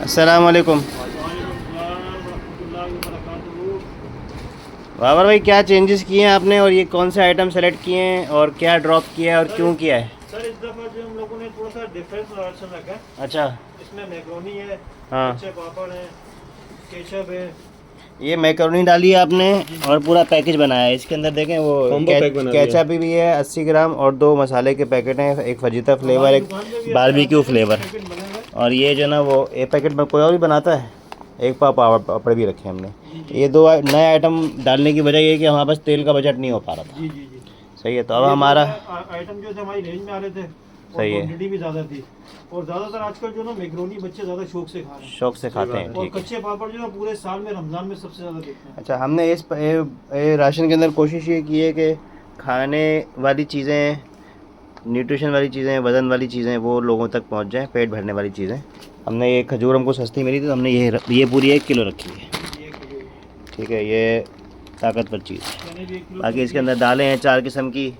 अस्सलाम वालेकुम। बाबर भाई, क्या चेंजेस किए हैं आपने और ये कौन से आइटम सेलेक्ट किए हैं और क्या ड्रॉप किया है और क्यों किया है? सर इस दफ़ा जो हम लोगों ने थोड़ा सा डिफरेंस राशन रखा है। अच्छा। इसमें मैक्रोनी है, हाँ, अच्छे पापड़ हैं, केचप है। ये मैकरोनी डाली है आपने और पूरा पैकेज बनाया है। इसके अंदर देखें वो केचप भी है 80 ग्राम और 2 मसाले के पैकेट हैं, एक फजीता फ्लेवर, एक बारबेक्यू फ्लेवर। पैकेट बने हुए हैं। और ये जो ना वो एक पैकेट में कोई और भी बनाता है, एक पापड़ भी रखे हमने। ये 2 नए आइटम डालने की वजह ये है कि हमारे पास तेल का बजट नहीं हो पा रहा था। जी जी जी। सही है, तो अब हमारा आइटम जो थे हमारी रेंज में आ रहे थे और सही है, क्वांटिटी भी ज़्यादा थी। और ज़्यादातर आजकल जो ना मैक्रोनी बच्चे ज़्यादा शौक से खा रहे हैं। शौक से खाते हैं। और ठीक है। कच्चे पापड़ जो है पूरे साल में रमज़ान में सबसे ज़्यादा देखते हैं। अच्छा, हमने ये राशन के अंदर कोशिश ये की है कि खाने वाली चीज़ें, न्यूट्रिशन वाली चीज़ें, वज़न वाली चीज़ें वो लोगों तक पहुंच जाएं, पेट भरने वाली चीज़ें। हमने ये खजूर हमको सस्ती मिली थी तो हमने ये पूरी 1 किलो रखी है। ठीक है, ये ताकतवर चीज़ है। बाकी इसके अंदर दालें हैं 4 किस्म की,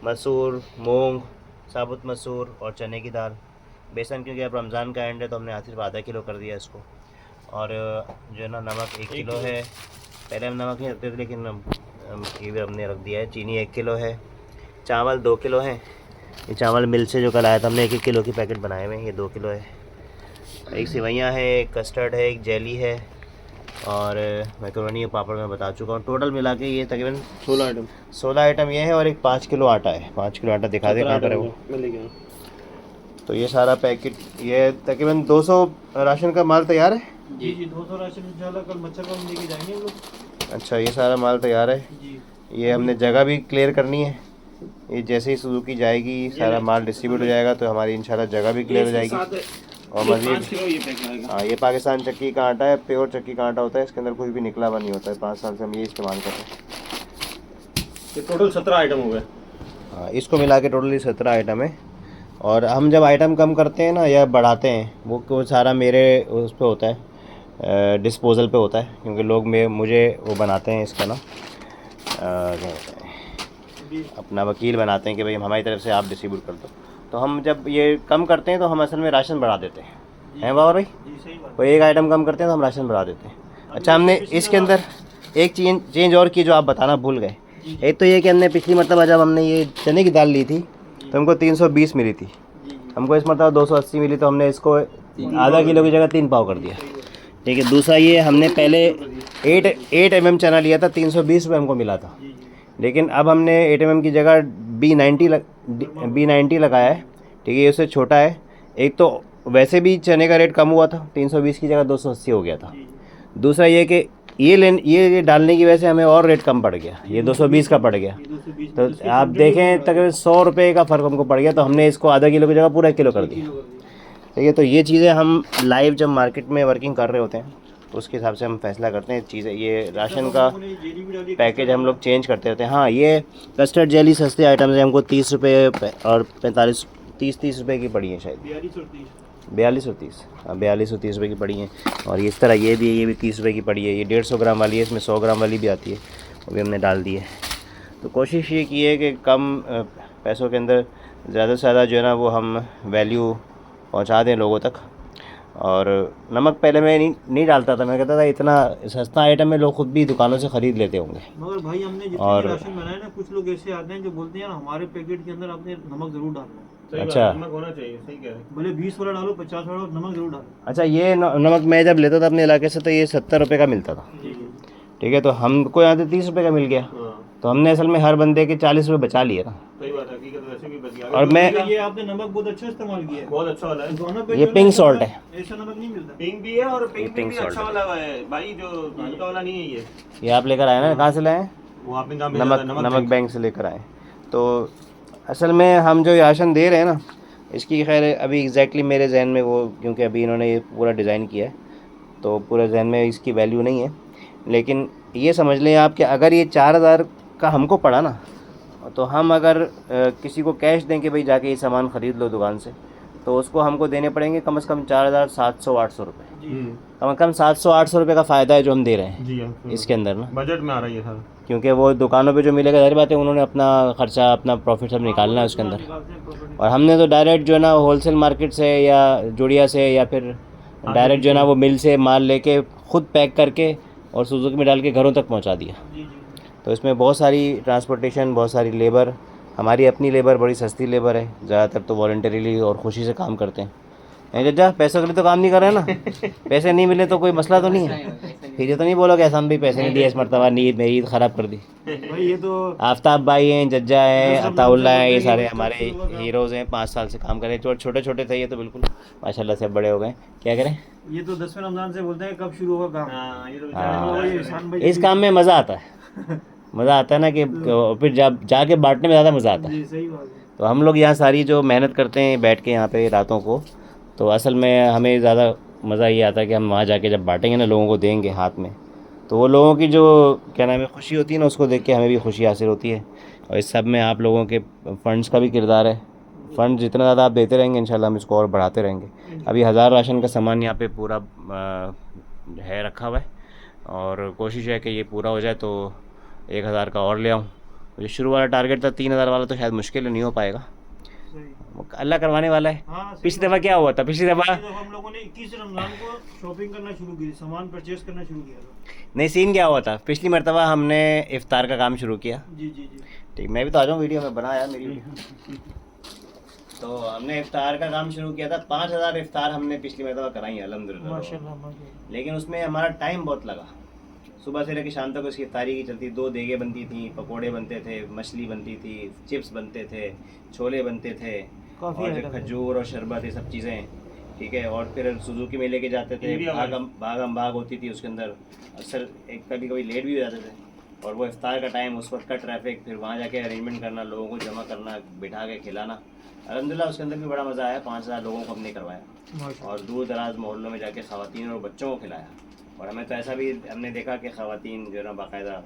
मसूर, मूंग, साबुत मसूर और चने की दाल। बेसन क्योंकि अब रमज़ान का एंड है तो हमने सिर्फ आधा किलो कर दिया इसको। और जो है ना नमक 1 किलो है। पहले हम नमक नहीं रखते थे लेकिन ये भी हमने रख दिया है। चीनी 1 किलो है। चावल 2 किलो है। ये चावल मिल से जो कल आया था हमने 1-1 किलो की पैकेट बनाए हुए हैं, ये 2 किलो है। एक सेवइयाँ है, एक कस्टर्ड है, एक जेली है और मैकरोनी और पापड़ मैं बता चुका हूँ। टोटल मिला के ये तकरीबन 16 आइटम ये है और एक 5 किलो आटा है। 5 किलो आटा दिखा दे कहाँ पर है वो। तो ये सारा पैकेट, ये तकरीबन 200 राशन का माल तैयार है। जी जी 200 राशन इंशाल्लाह कल मच्छर का लेके जाएंगे हम लोग। अच्छा, ये सारा माल तैयार है। जी ये हमने जगह भी क्लियर करनी है। ये जैसे ही सुजुकी जाएगी सारा माल डिस्ट्रीब्यूट हो जाएगा तो हमारी इंशाल्लाह जगह भी क्लियर हो जाएगी। और मज़ीद हाँ, ये पाकिस्तान चक्की का आटा है, प्योर चक्की का आटा होता है, इसके अंदर कुछ भी निकला हुआ नहीं होता है। 5 साल से हम ये इस्तेमाल कर रहे हैं। ये टोटल 17 आइटम हो गए। हाँ, इसको मिला के टोटली 17 आइटम है। और हम जब आइटम कम करते हैं ना या बढ़ाते हैं वो सारा मेरे उस पर होता है, डिस्पोज़ल पे होता है, क्योंकि लोग मुझे वो बनाते हैं इसका ना क्या कहते हैं, अपना वकील बनाते हैं कि भाई हमारी तरफ से आप डिस्ट्रीब्यूट कर दो। तो हम जब ये कम करते हैं तो हम असल में राशन बढ़ा देते हैं बाबा भाई। जी सही बात। कोई एक आइटम कम करते हैं तो हम राशन बढ़ा देते हैं। अच्छा, हमने इसके अंदर एक चेंज और की जो आप बताना भूल गए। एक तो ये कि हमने पिछली मरतबा जब हमने ये चने की दाल ली थी तो हमको 320 मिली थी, हमको इस मरतबा 280 मिली, तो हमने इसको आधा किलो की जगह 3 पाव कर दिया। ठीक है। दूसरा ये, हमने पहले 8 mm चना लिया था, 320 रुपये हमको मिला था, लेकिन अब हमने 8 mm की जगह B90 लगाया है। ठीक है, ये उससे छोटा है। एक तो वैसे भी चने का रेट कम हुआ था, 320 की जगह 280 हो गया था। दूसरा ये कि ये डालने की वजह से हमें और रेट कम पड़ गया, ये 220 का पड़ गया। तो आप देखें तकरीबन 100 रुपये का फ़र्क हमको पड़ गया, तो हमने इसको आधा किलो की जगह पूरा 1 किलो कर दिया। ठीक है, तो ये चीज़ें हम लाइव जब मार्केट में वर्किंग कर रहे होते हैं तो उसके हिसाब से हम फैसला करते हैं चीज़ें। ये राशन का पैकेज हम लोग चेंज करते रहते हैं। हाँ, ये कस्टर्ड जेली सस्ते आइटम्स हैं, हमको 30 रुपये और 30 रुपये की पड़ी है शायद, 42 और 30, हाँ 42 और 30 रुपये की पड़ी हैं। और इस तरह ये भी 30 रुपये की पड़ी है। ये 150 ग्राम वाली है, इसमें 100 ग्राम वाली भी आती है, वो भी हमने डाल दी है। तो कोशिश ये की है कि कम पैसों के अंदर ज़्यादा से ज़्यादा जो है ना वो हम वैल्यू पहुंचा दें लोगों तक। और नमक पहले मैं नहीं डालता था, मैं कहता था इतना सस्ता आइटम है, लोग खुद भी दुकानों से ख़रीद लेते होंगे। मगर भाई हमने जितने राशन बनाए ना, कुछ लोग ऐसे आते हैं जो बोलते हैं ना हमारे पैकेट के अंदर आपने नमक जरूर डालना है। अच्छा, नमक होना चाहिए, सही कह रहे हैं। भले 20 वाला डालो, 50 वाला डालो, नमक जरूर डालो। अच्छा, ये नमक मैं जब लेता था अपने इलाके से तो ये 70 रुपये का मिलता था। ठीक है, तो हमको यहाँ से 30 रुपये का मिल गया, तो हमने असल में हर बंदे के 40 रुपये बचा लिए ना। सही बात है, हकीकत वैसे भी बच गया। और मैं ये आपने नमक बहुत अच्छा इस्तेमाल किया है, बहुत अच्छा वाला है। दोनों पे ये जो पिंक है सॉल्ट है, ऐसा नमक नहीं मिलता। पिंक भी है और पिंक पिंक भी सॉल्ट अच्छा वाला है भाई, जो हल्का वाला नहीं है ये आप लेकर आए ना, कहाँ से लाए? वो आपने कहा भेजा था, नमक बैंक से लेकर आए। तो असल में हम जो राशन दे रहे हैं ना, इसकी खैर अभी एग्जैक्टली मेरे जहन में वो, क्योंकि अभी इन्होंने ये पूरा डिज़ाइन किया है तो पूरे जहन में इसकी वैल्यू नहीं है। लेकिन ये समझ लें आप कि अगर ये 4000 का हमको पड़ा ना, तो हम अगर किसी को कैश दें कि भाई जाके ये सामान ख़रीद लो दुकान से, तो उसको हमको देने पड़ेंगे कम से कम 4700-800 रुपये। कम से कम 700-800 रुपये का फ़ायदा है जो हम दे रहे हैं जी इसके अंदर ना, बजट में आ रहा है ये सर। क्योंकि वो दुकानों पे जो मिलेगा जाहिर बात है उन्होंने अपना ख़र्चा, अपना प्रॉफिट सब निकालना है उसके अंदर। और हमने तो डायरेक्ट जो है ना होलसेल मार्केट से या जुड़िया से या फिर डायरेक्ट जो है ना वो मिल से माल लेके खुद पैक करके और सुजुकी में डाल के घरों तक पहुंचा दिया। जी जी तो इसमें बहुत सारी ट्रांसपोर्टेशन, बहुत सारी लेबर, हमारी अपनी लेबर बड़ी सस्ती लेबर है, ज़्यादातर तो वॉलंटरीली और खुशी से काम करते हैं। जज्जा पैसों के लिए तो काम नहीं कर रहे हैं ना, पैसे नहीं मिले तो कोई मसला तो नहीं है। फिर ये तो नहीं बोलोगे एहसान भाई पैसे नहीं दिए इस मरतबा, नींद मेरी ईद ख़राब कर दी। भाई ये तो आफ्ताब भाई हैं, जज्जा हैं, सब अताउल्ला नाम से हैं, ये बोलते सारे हैं, हमारे कब शुरू हुआ हीरोज़ हैं, 5 साल से काम कर रहे हैं। छोटे छोटे थे ये तो बिल्कुल माशाल्लाह से बड़े हो गए। क्या करें, ये तो 10वें रमजान से बोलते हैं कब शुरू होगा काम। हाँ, ये तो हाँ। वही एहसान भाई इस काम में मज़ा आता है, मज़ा आता है ना कि फिर जब जाके बांटने में ज़्यादा मज़ा आता है। जी सही बात है। तो हम लोग यहाँ सारी जो मेहनत करते हैं बैठ के यहाँ पे रातों को, तो असल में हमें ज़्यादा मज़ा ये आता है कि हम वहाँ जाके जब बांटेंगे ना, लोगों को देंगे हाथ में, तो वो लोगों की जो क्या नाम है खुशी होती है ना, उसको देख के हमें भी खुशी हासिल होती है। और इस सब में आप लोगों के फ़ंड्स का भी किरदार है। फ़ंड जितना ज़्यादा आप देते रहेंगे इंशाल्लाह हम इसको और बढ़ाते रहेंगे। अभी 1000 राशन का सामान यहाँ पे पूरा है रखा हुआ है, और कोशिश है कि ये पूरा हो जाए तो 1000 का और ले आऊँ। जो शुरू वाला टारगेट था 3000 वाला, तो शायद मुश्किल नहीं हो पाएगा, सही। वो अल्लाह करवाने वाला है। हाँ सही पिछली बात दफ़ा क्या हुआ था, पिछली दफ़ा है। हम लोगों ने 21 रमजान को शॉपिंग करना शुरू की, सामान परचेज करना शुरू किया था। नहीं, सीन क्या हुआ था, पिछली मरतबा हमने इफ्तार का काम शुरू किया। जी जी जी ठीक, मैं भी तो आ जाऊँ, वीडियो में बनाया मेरी वीडियो। तो हमने इफ्तार का काम शुरू किया था, 5000 इफ्तार हमने पिछली मरतबा कराई अल्हम्दुलिल्लाह। माशाल्लाह माशाल्लाह। लेकिन उसमें हमारा टाइम बहुत लगा, सुबह से लेकर शाम तक उसकी इफ्तारी की चलती। 2 देगे बनती थी, पकोड़े बनते थे, मछली बनती थी, चिप्स बनते थे, छोले बनते थे, काफी और जो आइटम है। खजूर और शरबत, ये सब चीज़ें, ठीक है। और फिर सुजुकी में लेके जाते थे, ये भी हमारे- भागम भाग होती थी उसके अंदर, अक्सर एक कभी कभी लेट भी हो जाते थे। और वो इफ्तार का टाइम, उस वक्त का ट्रैफिक, फिर वहाँ जाके अरेंजमेंट करना, लोगों को जमा करना, बिठा के खिलाना। अल्हम्दुलिल्लाह उसके अंदर भी बड़ा मज़ा आया। 5000 लोगों को हमने करवाया, माशाल्लाह। और दूर दराज मोहल्लों में जाके ख़वातीन और बच्चों को खिलाया। और हमें तो ऐसा भी हमने देखा कि ख़वातीन जो है ना बाकायदा,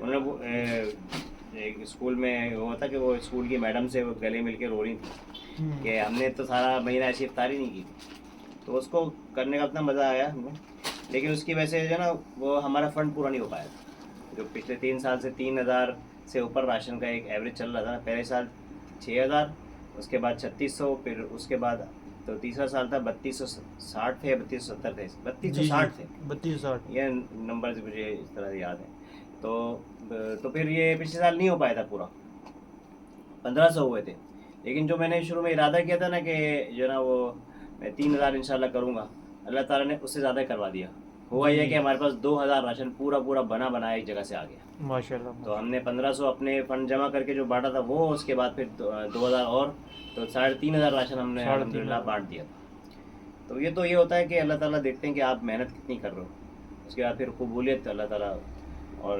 उन्होंने एक स्कूल में वो था कि वो स्कूल की मैडम से वो गले मिल के रो रही थी कि हमने तो सारा महीना ऐसी इफ्तारी नहीं की थी। तो उसको करने का इतना मज़ा आया हमें, लेकिन उसकी वजह से जो है ना वो हमारा फ़ंड पूरा नहीं हो पाया था। जो पिछले 3 साल से 3000 से ऊपर राशन का एक एवरेज चल रहा था। पहले साल 6000, उसके बाद 3600, फिर उसके बाद तो तीसरा साल था 3260 थे, 3270 थे, 3260 थे। 3260। ये नंबर मुझे इस तरह से याद है। तो फिर ये पिछले साल नहीं हो पाया था पूरा, 1500 हुए थे। लेकिन जो मैंने शुरू में इरादा किया था ना कि जो ना वो मैं 3000 इंशाल्लाह करूँगा, अल्लाह ताला ने उससे ज़्यादा करवा दिया। हुआ ये कि हमारे पास 2000 राशन पूरा पूरा बना बनाया एक जगह से आ गया। माशाल्लाह। तो हमने 1500 अपने फंड जमा करके जो बांटा था वो, उसके बाद फिर 2000 और, तो 3500 राशन हमने 3500 अल्हम्दुलिल्लाह बांट दिया था। तो ये होता है कि अल्लाह ताला देखते हैं कि आप मेहनत कितनी कर रहे हो, उसके बाद फिर कबूलियत अल्लाह ताला और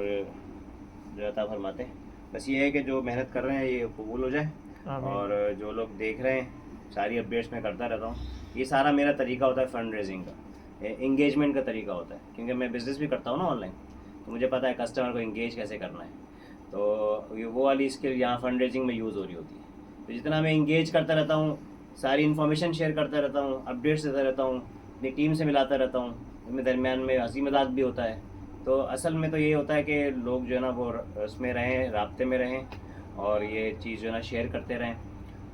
जो अता फरमाते हैं। बस ये है कि जो मेहनत कर रहे हैं ये कबूल हो जाए, आमीन। और जो लोग देख रहे हैं, सारी अपडेट्स मैं करता रहता हूँ। ये सारा मेरा तरीका होता है फंड रेजिंग का, इंगेजमेंट का तरीका होता है, क्योंकि मैं बिज़नेस भी करता हूँ ना ऑनलाइन, तो मुझे पता है कस्टमर को इंगेज कैसे करना है। तो ये वो वाली स्किल यहाँ फंड रेजिंग में यूज़ हो रही होती है। तो जितना मैं इंगेज करता रहता हूँ, सारी इन्फॉर्मेशन शेयर करता रहता हूँ, अपडेट्स देता रहता हूँ, अपनी टीम से मिलाता रहता हूँ, इनमें दरमियान में हंसी मजाक भी होता है। तो असल में तो ये होता है कि लोग जो है ना वो उसमें रहें, राब्ते में रहें, और ये चीज़ जो है ना शेयर करते रहें।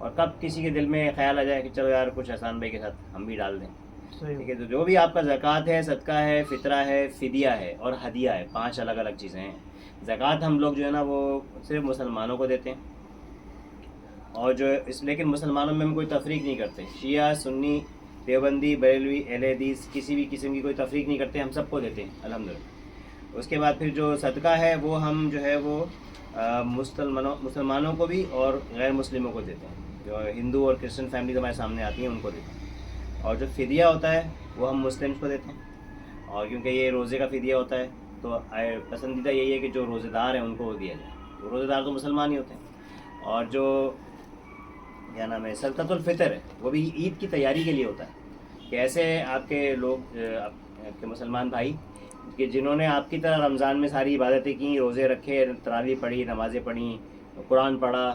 और कब किसी के दिल में ख्याल आ जाए कि चलो यार कुछ एहसान भाई के साथ हम भी डाल दें, सही। ठीक है। तो जो भी आपका ज़कात है, सदका है, फ़ितरा है, फ़िदिया है और हदिया है, 5 अलग अलग चीज़ें हैं। ज़कात हम लोग जो है ना वो सिर्फ मुसलमानों को देते हैं, और जो लेकिन मुसलमानों में हम कोई तफरीक नहीं करते। शिया, सुन्नी, देवबंदी, बरेलवी, अहले हदीस, किसी भी किस्म की कोई तफरीक नहीं करते, हम सबको देते हैं अल्हम्दुलिल्लाह। उसके बाद फिर जो सदका है वो हम जो है वो मुसलमानों को भी और गैर मुस्लिमों को देते हैं। जो हिंदू और क्रिश्चियन फैमिली हमारे सामने आती हैं उनको देते हैं। और जो फ़िदिया होता है वो हम मुस्लिम्स को देते हैं, और क्योंकि ये रोज़े का फ़िदिया होता है तो पसंदीदा यही है कि जो रोज़ेदार हैं उनको वो दिया जाए। तो रोज़ेदार तो मुसलमान ही होते हैं। और जो क्या नाम है सदक़तुल फ़ितर है, वो भी ईद की तैयारी के लिए होता है। कि ऐसे आपके लोग आपके मुसलमान भाई कि जिन्होंने आपकी तरह रमज़ान में सारी इबादतें की, रोज़े रखे, तरावी पढ़ी, नमाज़ें पढ़ी, कुरान पढ़ा,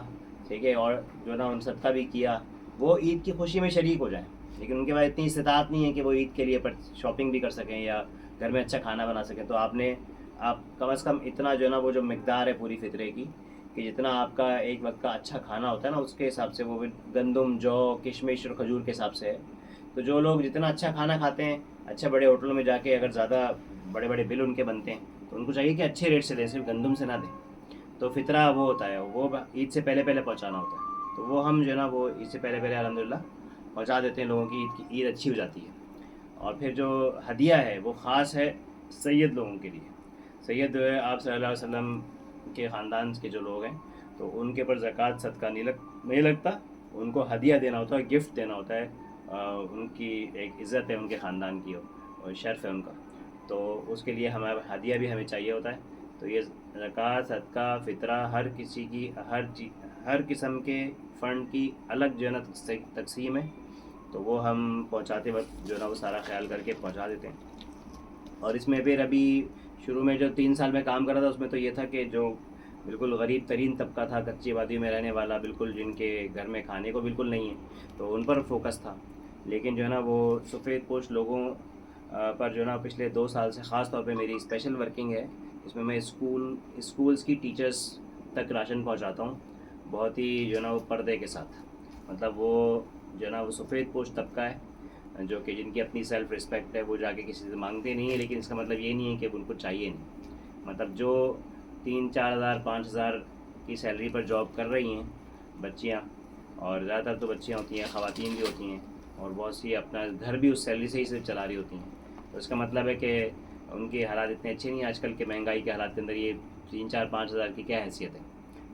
ठीक है, और जो ना उन सदका भी किया, वो ईद की खुशी में शरीक हो जाएं। लेकिन उनके पास इतनी इस्तिताअत नहीं है कि वो ईद के लिए शॉपिंग भी कर सकें या घर में अच्छा खाना बना सकें। तो आप कम से कम इतना जो है ना वो जो मिकदार है पूरी फ़ितरे की, कि जितना आपका एक वक्त का अच्छा खाना होता है ना उसके हिसाब से, वो भी गंदम, जौ, किशमिश और खजूर के हिसाब से है। तो जो लोग जितना अच्छा खाना खाते हैं, अच्छे बड़े होटलों में जाके अगर ज़्यादा बड़े बड़े बिल उनके बनते हैं, तो उनको चाहिए कि अच्छे रेट से दें, सिर्फ गंदम से ना दें। तो फितरा वो होता है, वो ईद से पहले पहले पहुँचाना होता है। तो वो हम जो है ना वो ईद से पहले पहले अल्हम्दुलिल्लाह पहुँचा देते हैं लोगों की ईद अच्छी हो जाती है। और फिर जो हदिया है वो ख़ास है सैयद लोगों के लिए। सैयद जो है आप सल्लल्लाहु अलैहि वसल्लम के ख़ानदान के जो लोग हैं, तो उनके ऊपर ज़कात सदका नहीं लगता, उनको हदिया देना होता है, गिफ्ट देना होता है। उनकी एक इज़्ज़त है उनके ख़ानदान की और शर्फ़ है उनका, तो उसके लिए हमें हदिया भी हमें चाहिए होता है। तो ये ज़कात सदका फ़ितरा हर किसी की हर किस्म के फ़ंड की अलग जो है ना तकसीम है, तो वो हम पहुंचाते वक्त जो है ना वो सारा ख्याल करके पहुंचा देते हैं। और इसमें फिर अभी शुरू में जो 3 साल में काम कर रहा था उसमें तो ये था कि जो बिल्कुल गरीब तरीन तबका था, कच्ची आबादी में रहने वाला, बिल्कुल जिनके घर में खाने को बिल्कुल नहीं है, तो उन पर फोकस था। लेकिन जो है ना वो सफ़ेद पोश लोगों पर जो है ना पिछले 2 साल से ख़ास तौर पे मेरी स्पेशल वर्किंग है। इसमें मैं स्कूल्स की टीचर्स तक राशन पहुंचाता हूँ, बहुत ही जो है ना वो पर्दे के साथ। मतलब वो जो है ना वो सफ़ेद पोश तबका है जो कि जिनकी अपनी सेल्फ़ रिस्पेक्ट है, वो जाके किसी से मांगते नहीं है, लेकिन इसका मतलब ये नहीं है कि उनको चाहिए नहीं। मतलब जो 3-4 हज़ार 5 हज़ार की सैलरी पर जॉब कर रही हैं बच्चियाँ, और ज़्यादातर तो बच्चियाँ होती हैं, ख़वातीन भी होती हैं, और बहुत सी अपना घर भी उस सैलरी से ही सिर्फ चला रही होती हैं। तो इसका मतलब है कि उनके हालात इतने अच्छे नहीं हैं आजकल के महंगाई के हालात के अंदर। ये 3-4-5 हज़ार की क्या हैसियत है।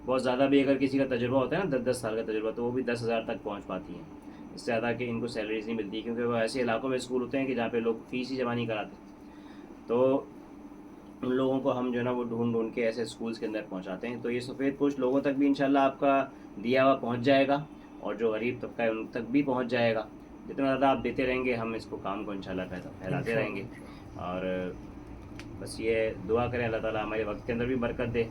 बहुत ज़्यादा भी अगर किसी का तजुर्बा होता है ना 10-10 साल का तजुर्बा, तो वो भी 10 हज़ार तक पहुँच पाती हैं। इससे ज़्यादा कि इनको सैलरीज नहीं मिलती, क्योंकि वो ऐसे इलाकों में स्कूल होते हैं कि जहाँ पे लोग फ़ीस ही जमा नहीं कराते। तो उन लोगों को हम जो है ना वो ढूंढ के ऐसे स्कूल्स के अंदर पहुँचाते हैं। तो ये सफ़ेद पोश लोगों तक भी इंशाल्लाह आपका दिया हुआ पहुँच जाएगा, और जो गरीब तबका है उन तक भी पहुँच जाएगा। जितना ज़्यादा आप देते रहेंगे, हम इसको काम को इंशाल्लाह फैलाते रहेंगे। और बस ये दुआ करें अल्लाह ताला हमारे वक्त के अंदर भी बरकत दे,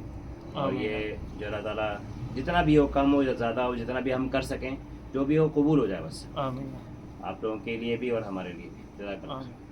और ये जो अल्लाह ताला जितना भी हो, कम हो या ज़्यादा हो, जितना भी हम कर सकें, जो भी हो कबूल हो जाए बस, आमीन। आप लोगों के लिए भी और हमारे लिए भी। जज़ाकल्लाह। आमीन।